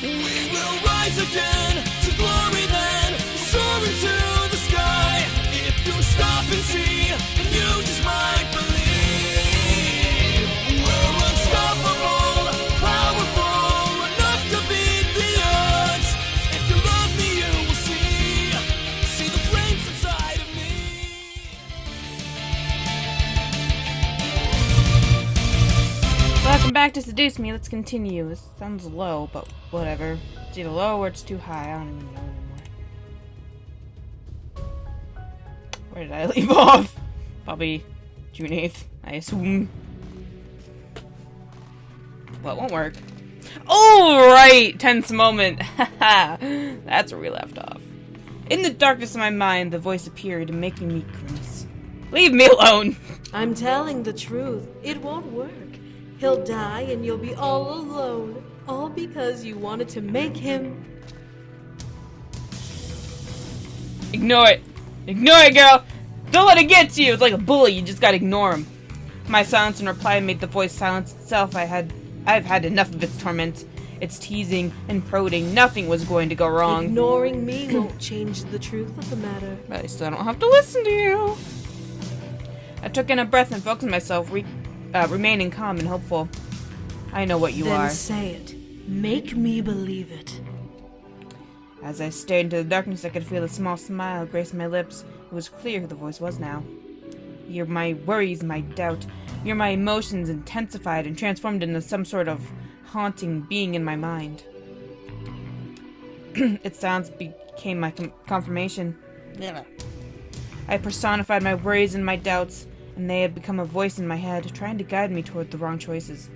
We will rise again to glory then, soar into the sky. If you stop and see, then you just might believe. We're unstoppable, powerful, enough to beat the odds. If you love me, you will see the flames inside of me. Welcome back to Seduce Me. Let's continue. This sounds low, but whatever. It's either low or it's too high. I don't even know anymore. Where did I leave off? Probably June 8th, I assume. Well, it won't work. Oh, right! Tense moment. Haha. That's where we left off. In the darkness of my mind, the voice appeared, making me grimace. Leave me alone! I'm telling the truth. It won't work. He'll die and you'll be all alone. All because you wanted to make him... Ignore it. Ignore it, girl! Don't let it get to you! It's like a bully, you just gotta ignore him. My silence in reply made the voice silence itself. I've had enough of its torment. Its teasing and prodding. Nothing was going to go wrong. Ignoring me won't change the truth of the matter. But I still don't have to listen to you. I took in a breath and focused myself, remaining calm and hopeful. I know what you are. Then say it. Make me believe it. As I stared into the darkness, I could feel a small smile grace my lips. It was clear who the voice was now. You're my worries, my doubt. You're my emotions intensified and transformed into some sort of haunting being in my mind. Its sounds became my confirmation. I personified my worries and my doubts, and they had become a voice in my head, trying to guide me toward the wrong choices.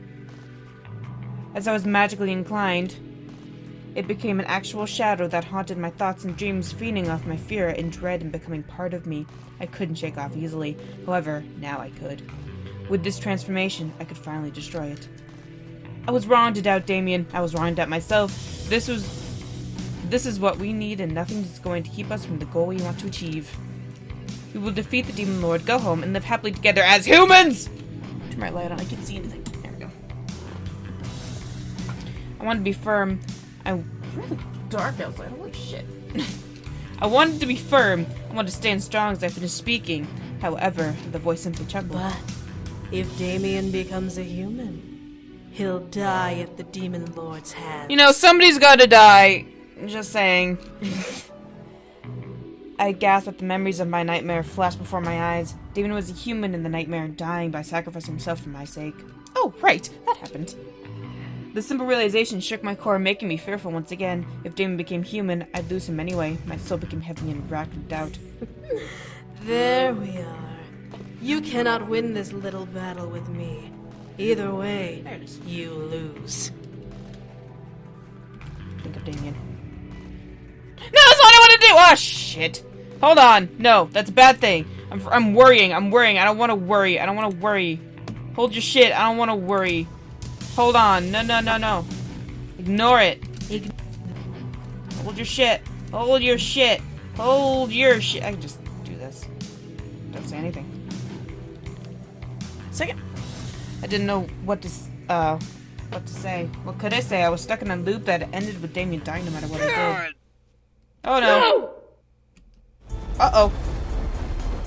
As I was magically inclined, it became an actual shadow that haunted my thoughts and dreams, feeding off my fear and dread and becoming part of me. I couldn't shake off easily. However, now I could. With this transformation, I could finally destroy it. I was wrong to doubt Damien. I was wrong to doubt myself. This is what we need, and nothing is going to keep us from the goal we want to achieve. We will defeat the Demon Lord, go home, and live happily together as humans! Turn my light on, I can't see anything. There we go. I wanted to be firm. It's really dark outside, holy shit. I wanted to be firm. I wanted to stand strong as I finished speaking. However, the voice simply chuckled. But if Damien becomes a human, he'll die at the Demon Lord's hand. You know, somebody's gotta die. Just saying. I gasped at the memories of my nightmare flashed before my eyes. Damien was a human in the nightmare, dying by sacrificing himself for my sake. Oh, right, that happened. The simple realization shook my core, making me fearful once again. If Damien became human, I'd lose him anyway. My soul became heavy and racked with doubt. There we are. You cannot win this little battle with me. Either way, There it is. you lose. Think of Damien. No, that's what I want to do! Oh, shit. Hold on. No, that's a bad thing. I'm worrying. I don't want to worry. I don't want to worry. Hold your shit. I don't want to worry. Hold on. No. Ignore it. Hold your shit. Hold your shit. Hold your shit. I can just do this. Don't say anything. Second. I didn't know what to say. What could I say? I was stuck in a loop that ended with Damien dying no matter what I did. Oh no. Uh-oh.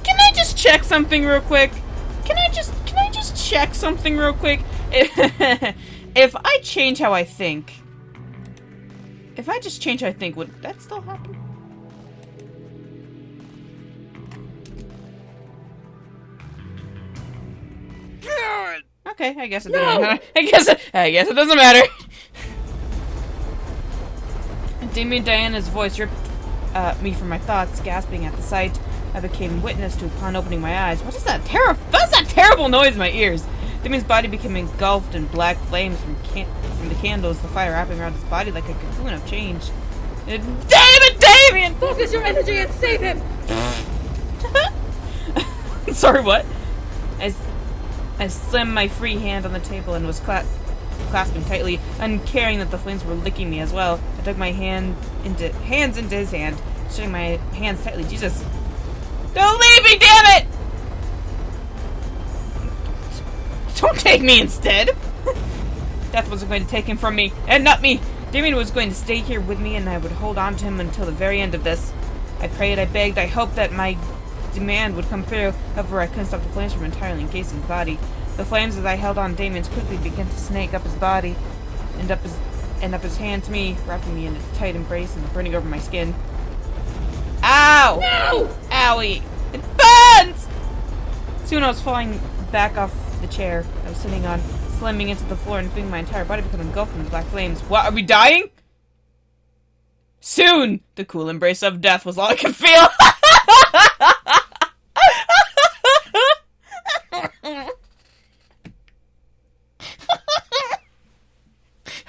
Can I just check something real quick? Can I just check something real quick? If I change how I think, would that still happen? Okay, I guess it doesn't matter. I guess it doesn't matter. Damien Diana's voice ripped me from my thoughts, gasping at the sight I became witness to upon opening my eyes. What is that terrible noise in my ears? Damien's body became engulfed in black flames from the candles, the fire wrapping around his body like a cocoon of change. Damn it, Damien! Focus your energy and save him! Sorry, what? I slammed my free hand on the table and was clasping tightly, uncaring that the flames were licking me as well. I took my hands into his hand, shutting my hands tightly. Jesus. Don't leave me, damn it! Don't take me instead! Death wasn't going to take him from me, and not me! Damien was going to stay here with me, and I would hold on to him until the very end of this. I prayed, I begged, I hoped that my demand would come through. However, I couldn't stop the flames from entirely encasing his body. The flames, as I held on Damien's, quickly began to snake up his body, and up his hand to me, wrapping me in a tight embrace and burning over my skin. Ow! No! Owie! It burns! Soon I was falling back off the chair I was sitting on, slamming into the floor and feeling my entire body become engulfed in the black flames. What? Are we dying? Soon! The cool embrace of death was all I could feel!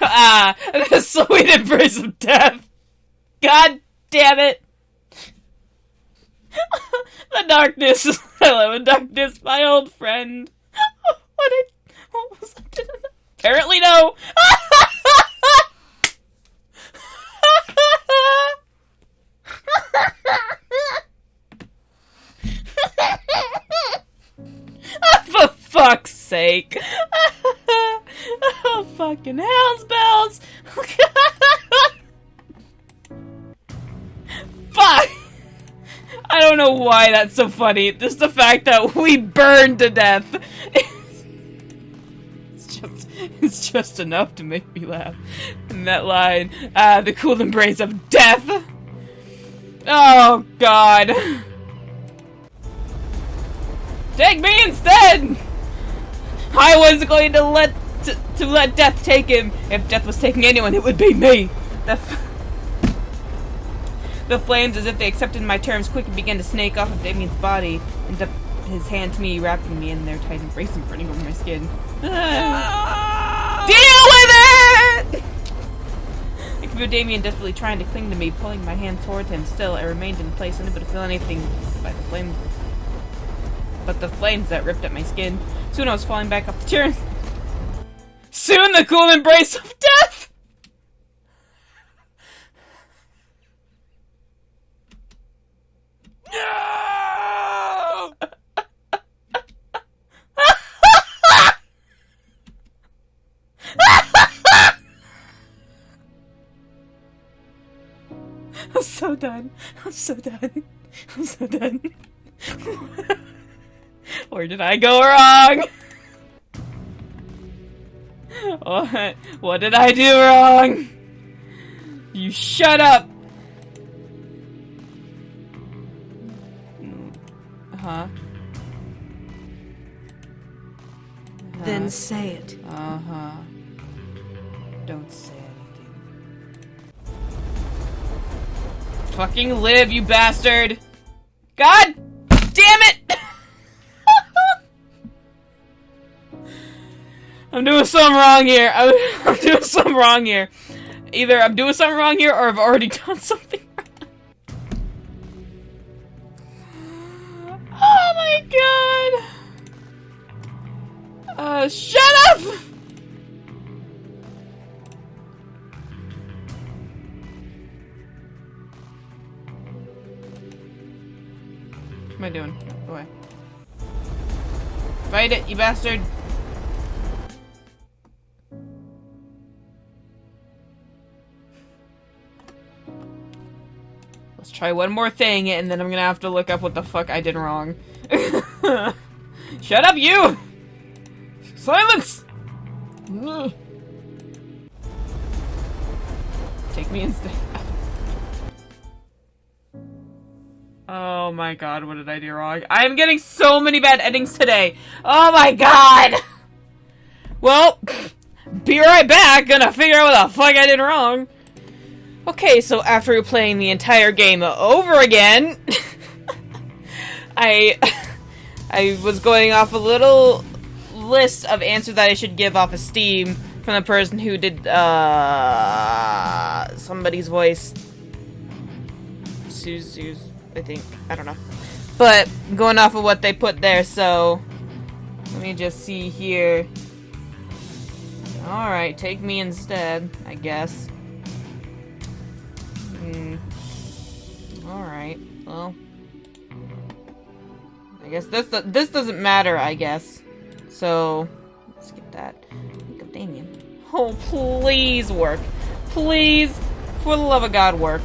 Ah! The sweet embrace of death! God damn it! The darkness! I love the darkness, my old friend! What was I doing? Apparently no! For fuck's sake! Oh, fucking hell's bells! Fuck! I don't know why that's so funny. Just the fact that we burned to death. It's just enough to make me laugh. And that line, the cool embrace of death. Oh, God. Take me instead! I was going to let death take him. If death was taking anyone, it would be me. The flames, as if they accepted my terms, quickly began to snake off of Damien's body and up his hand to me, wrapping me in their tight embrace and burning over my skin. Deal with it! I could feel Damien desperately trying to cling to me, pulling my hand toward him. Still, I remained in place, unable to feel anything by the flame. But the flames that ripped at my skin. Soon I was falling back off the chair. Soon the cool embrace of death! No! I'm so done. I'm so done. I'm so done. Where did I go wrong? What did I do wrong? You shut up! Uh-huh. Then say it. Uh-huh. Don't say anything. Fucking live, you bastard! God damn it! I'm doing something wrong here. I'm doing something wrong here. Either I'm doing something wrong here or I've already done something wrong. Oh my god! Shut up! What am I doing? Go away. Fight it, you bastard! Let's try one more thing, and then I'm gonna have to look up what the fuck I did wrong. Shut up, you! Silence! Take me instead. Oh my god, what did I do wrong? I am getting so many bad endings today! Oh my god! Well, be right back, gonna figure out what the fuck I did wrong. Okay, so after playing the entire game over again, I was going off a little list of answers that I should give off of Steam from the person who did, somebody's voice. Seduce, I think. I don't know. But, going off of what they put there, so let me just see here. Alright, take me instead, I guess. Alright, well. I guess this doesn't matter, I guess. So, let's get that. Think of Damien. Oh, please work. Please, for the love of God, work.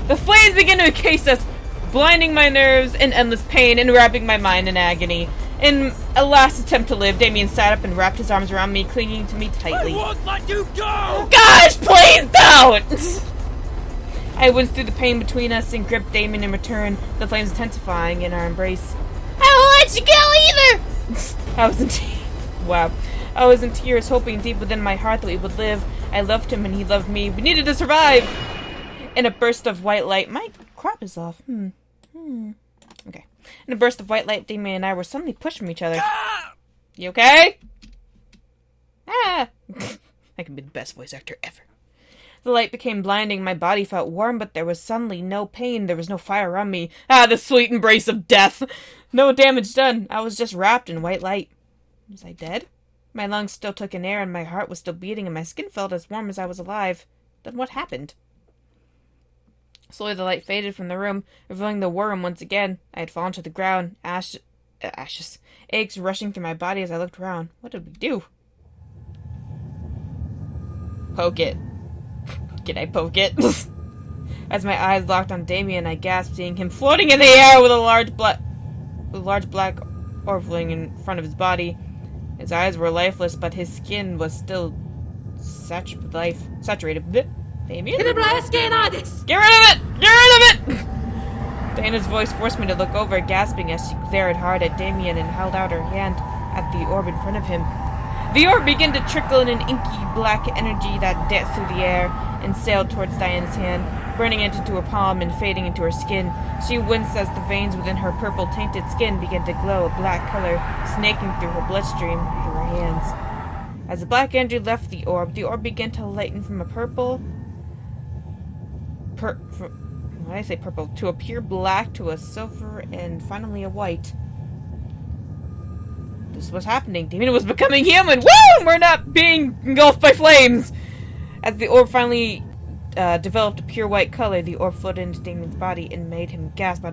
The flames begin to encase us, blinding my nerves in endless pain and wrapping my mind in agony. In a last attempt to live, Damien sat up and wrapped his arms around me, clinging to me tightly. I won't let you go! Gosh, please don't! I winced through the pain between us and gripped Damien in return, the flames intensifying in our embrace. I won't let you go either! I was in tears, hoping deep within my heart that we would live. I loved him and he loved me. We needed to survive! In a burst of white light... My crop is off. Okay. In a burst of white light, Damien and I were suddenly pushed from each other. Ah! You okay? Ah! I could be the best voice actor ever. The light became blinding. My body felt warm, but there was suddenly no pain. There was no fire around me. Ah, the sweet embrace of death! No damage done. I was just wrapped in white light. Was I dead? My lungs still took in air, and my heart was still beating, and my skin felt as warm as I was alive. Then what happened? Slowly the light faded from the room, revealing the war room once again. I had fallen to the ground, ashes, aches rushing through my body as I looked around. What did we do? Poke it. Can I poke it? As my eyes locked on Damien, I gasped, seeing him floating in the air with a large black orb floating in front of his body. His eyes were lifeless, but his skin was still saturated with life. Damien? Get rid of it! Get rid of it! Diana's voice forced me to look over, gasping as she glared hard at Damien and held out her hand at the orb in front of him. The orb began to trickle in an inky black energy that danced through the air and sailed towards Diana's hand, burning it into her palm and fading into her skin. She winced as the veins within her purple-tainted skin began to glow a black color, snaking through her bloodstream through her hands. As the black energy left the orb began to lighten from a purple... when I say purple, to a pure black, to a silver, and finally a white. This was happening. Damien was becoming human! Woo! We're not being engulfed by flames! As the orb finally developed a pure white color, the orb floated into Damien's body and made him gasp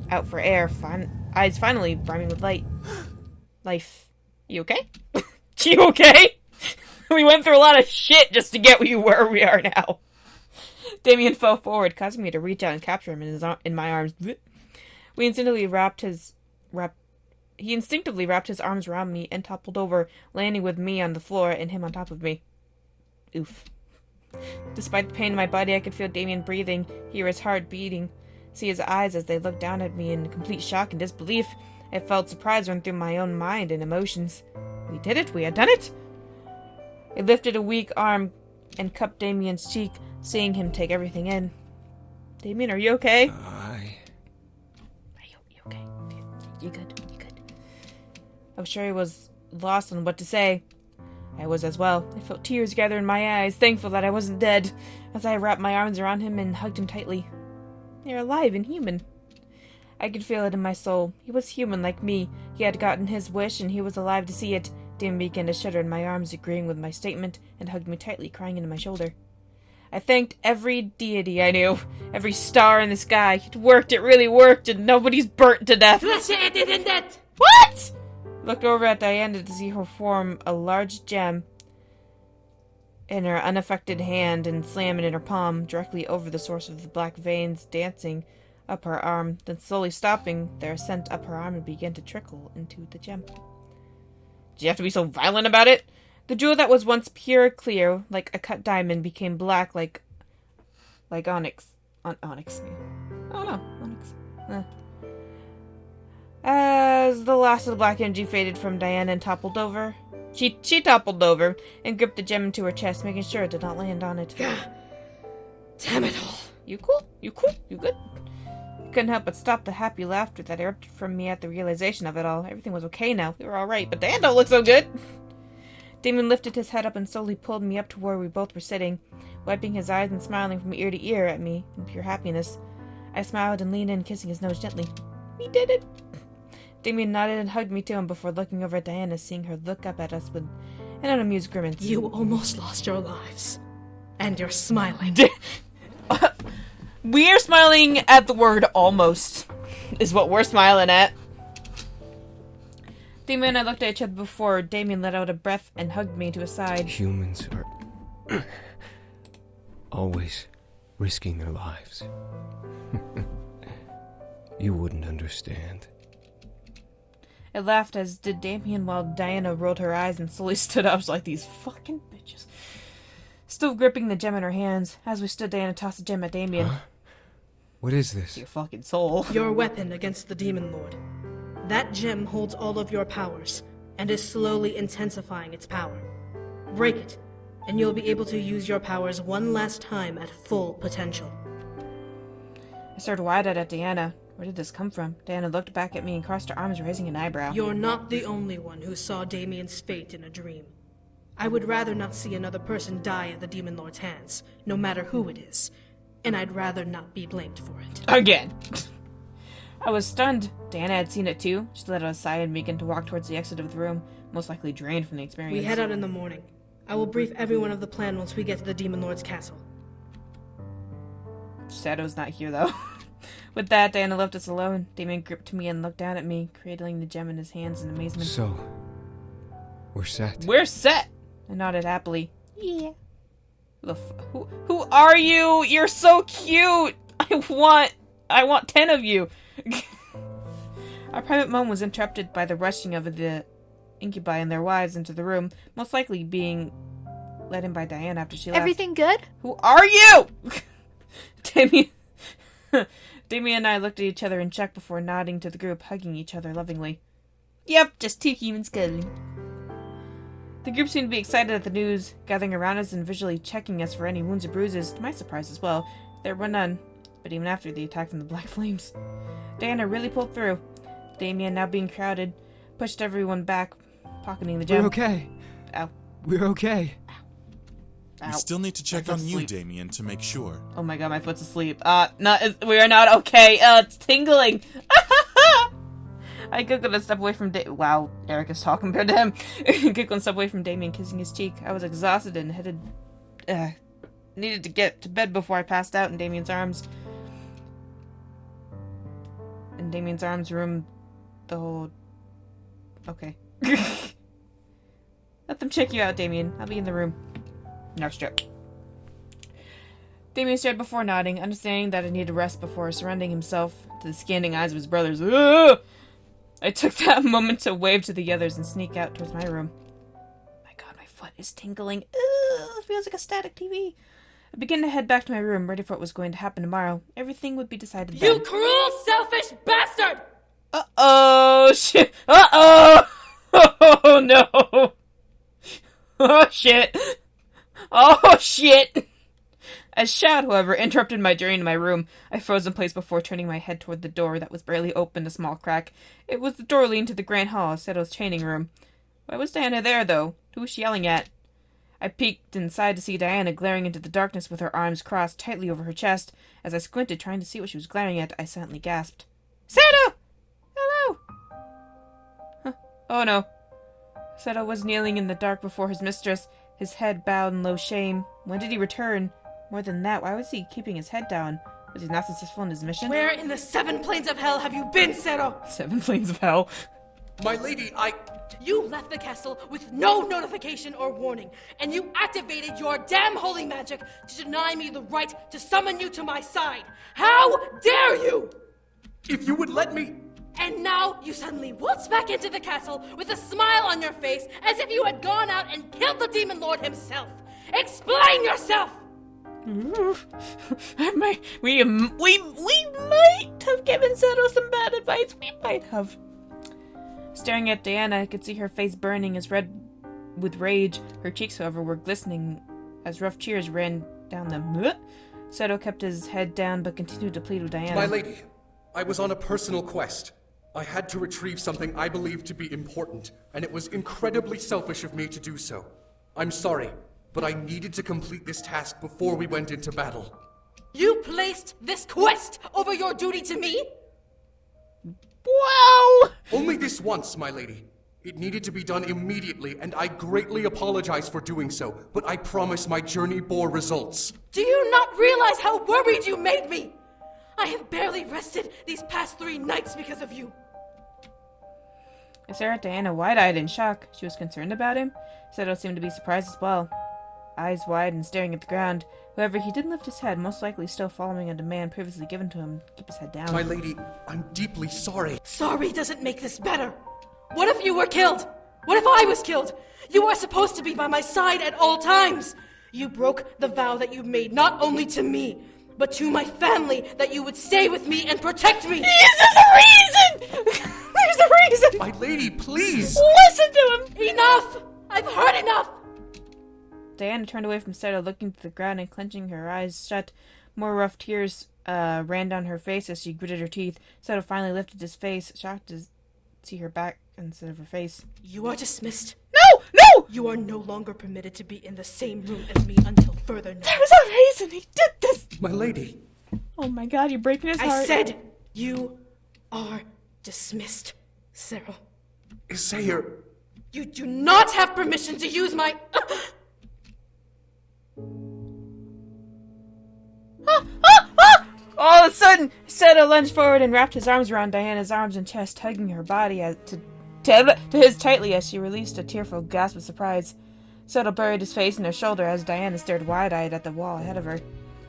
out for air, eyes finally brimming with life. You okay? You okay? We went through a lot of shit just to get where we are now. Damien fell forward, causing me to reach out and capture him in my arms. He instinctively wrapped his arms around me and toppled over, landing with me on the floor and him on top of me. Oof. Despite the pain in my body, I could feel Damien breathing, hear his heart beating, see his eyes as they looked down at me in complete shock and disbelief. I felt surprise run through my own mind and emotions. We did it! We had done it! I lifted a weak arm and cupped Damien's cheek, seeing him take everything in. Damien, are you okay? Are you okay? You good? You good? I was sure he was lost on what to say. I was as well. I felt tears gather in my eyes, thankful that I wasn't dead, as I wrapped my arms around him and hugged him tightly. They're alive and human. I could feel it in my soul. He was human like me. He had gotten his wish, and he was alive to see it. Damien began to shudder in my arms, agreeing with my statement, and hugged me tightly, crying into my shoulder. I thanked every deity I knew, every star in the sky. It worked, it really worked, and nobody's burnt to death. What? Looked over at Diana to see her form a large gem in her unaffected hand and slam it in her palm, directly over the source of the black veins dancing up her arm, then slowly stopping their ascent up her arm and began to trickle into the gem. Did you have to be so violent about it? The jewel that was once pure clear, like a cut diamond, became black like onyx. Onyx. Oh no, onyx. As the last of the black energy faded from Diana and toppled over, she toppled over and gripped the gem into her chest, making sure it did not land on it. Damn it all. You cool? You cool? You good? I couldn't help but stop the happy laughter that erupted from me at the realization of it all. Everything was okay now. We were alright, but Diana don't look so good. Damien lifted his head up and slowly pulled me up to where we both were sitting, wiping his eyes and smiling from ear to ear at me in pure happiness. I smiled and leaned in, kissing his nose gently. We did it! Damien nodded and hugged me to him before looking over at Diana, seeing her look up at us with an unamused grimace. You almost lost your lives. And you're smiling. We're smiling at the word almost, is what we're smiling at. Damien and I looked at each other before Damien let out a breath and hugged me to his side. Humans are always risking their lives. You wouldn't understand. I laughed, as did Damien, while Diana rolled her eyes and slowly stood up like these fucking bitches. Still gripping the gem in her hands. As we stood, Diana tossed the gem at Damien. Huh? What is this? Your fucking soul. Your weapon against the Demon Lord. That gem holds all of your powers, and is slowly intensifying its power. Break it, and you'll be able to use your powers one last time at full potential. I stared wide-eyed at Diana. Where did this come from? Diana looked back at me and crossed her arms, raising an eyebrow. You're not the only one who saw Damien's fate in a dream. I would rather not see another person die at the Demon Lord's hands, no matter who it is, and I'd rather not be blamed for it. Again! I was stunned. Diana had seen it too. She let out a sigh and began to walk towards the exit of the room, most likely drained from the experience. We head out in the morning. I will brief everyone of the plan once we get to the Demon Lord's castle. Shadow's not here, though. With that, Diana left us alone. Damien gripped me and looked down at me, cradling the gem in his hands in amazement. So, we're set. We're set! I nodded happily. Yeah. Who are you? You're so cute! I want 10 of you! Our private moment was interrupted by the rushing of the incubi and their wives into the room, most likely being let in by Diana after she left. Everything good? Who are you? Damien and I looked at each other in check before nodding to the group, hugging each other lovingly. Yep, just two humans cuddling. The group seemed to be excited at the news, gathering around us and visually checking us for any wounds or bruises. To my surprise as well, there were none, but even after the attack from the Black Flames. Diana really pulled through. Damien, now being crowded, pushed everyone back, pocketing the gem. We're okay. Ow. We're okay. Ow. We still need to check My on foot's you, asleep. Damien, to make sure. Oh my god, my foot's asleep. We are not okay. It's tingling. I giggled and stepped away from Wow, Eric is talking compared to him. Giggled and stepped away from Damien, kissing his cheek. I was exhausted and needed to get to bed before I passed out in Damien's arms. In Damien's arms room the whole... Okay. Let them check you out, Damien. I'll be in the room. Next trip. Damien stared before nodding, understanding that I needed rest before surrendering himself to the scanning eyes of his brothers. Ugh! I took that moment to wave to the others and sneak out towards my room. My god, my foot is tingling. Ugh, it feels like a static TV. I began to head back to my room, ready for what was going to happen tomorrow. Everything would be decided then. You cruel, selfish bastard! Uh-oh, shit. Uh-oh! Oh, no. Oh, shit. Oh, shit. A shout, however, interrupted my journey to my room. I froze in place before turning my head toward the door that was barely open a small crack. It was the door leading to the Grand Hall, Seto's training room. Why was Diana there, though? Who was she yelling at? I peeked inside to see Diana glaring into the darkness with her arms crossed tightly over her chest. As I squinted, trying to see what she was glaring at, I silently gasped. Seto! Hello! Huh. Oh, no. Seto was kneeling in the dark before his mistress, his head bowed in low shame. When did he return? More than that, why was he keeping his head down? Was he not successful in his mission? Where in the 7 planes of hell have you been, Zero? 7 planes of hell. My lady, You left the castle with no notification or warning, and you activated your damn holy magic to deny me the right to summon you to my side. How dare you! If you would let me... And now you suddenly waltz back into the castle with a smile on your face as if you had gone out and killed the Demon Lord himself. Explain yourself! We might have given Seto some bad advice. We might have. Staring at Diana, I could see her face burning as red with rage. Her cheeks, however, were glistening as rough tears ran down them. Seto kept his head down but continued to plead with Diana. My lady, I was on a personal quest. I had to retrieve something I believed to be important, and it was incredibly selfish of me to do so. I'm sorry, but I needed to complete this task before we went into battle. You placed this quest over your duty to me? Wow! Only this once, my lady. It needed to be done immediately, and I greatly apologize for doing so, but I promise my journey bore results. Do you not realize how worried you made me? I have barely rested these past 3 nights because of you. I stared at Diana wide-eyed in shock. She was concerned about him. Seto seemed to be surprised as well. Eyes wide and staring at the ground. However, he did lift his head, most likely still following a demand previously given to him. Keep his head down. My lady, I'm deeply sorry. Sorry doesn't make this better. What if you were killed? What if I was killed? You are supposed to be by my side at all times. You broke the vow that you made not only to me, but to my family, that you would stay with me and protect me. There's a reason! There's a reason! My lady, please! Listen to him! Enough! I've heard enough! Diana turned away from Seto, looking to the ground and clenching her eyes shut. More rough tears ran down her face as she gritted her teeth. Seto finally lifted his face, shocked to see her back instead of her face. You are dismissed. No! No! You are no longer permitted to be in the same room as me until further notice. There was a reason he did this! My lady, Oh my god, you're breaking his heart. I said you are dismissed, Cyril. Isair, You do not have permission to use my... All of a sudden, Seto lunged forward and wrapped his arms around Diana's arms and chest, tugging her body to his tightly as she released a tearful gasp of surprise. Seto buried his face in her shoulder as Diana stared wide-eyed at the wall ahead of her.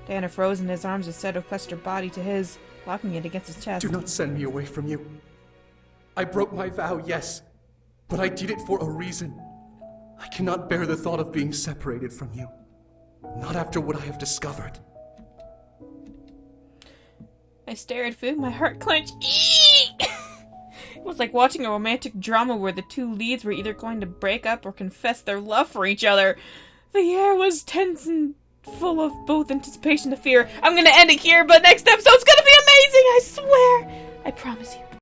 Diana froze in his arms as Seto clutched her body to his, locking it against his chest. do not send me away from you. I broke my vow, yes, but I did it for a reason. I cannot bear the thought of being separated from you. Not after what I have discovered. I stared, feeling my heart clench. It was like watching a romantic drama where the two leads were either going to break up or confess their love for each other. The air was tense and full of both anticipation and fear. I'm gonna end it here, but next episode's gonna be amazing, I swear! I promise you.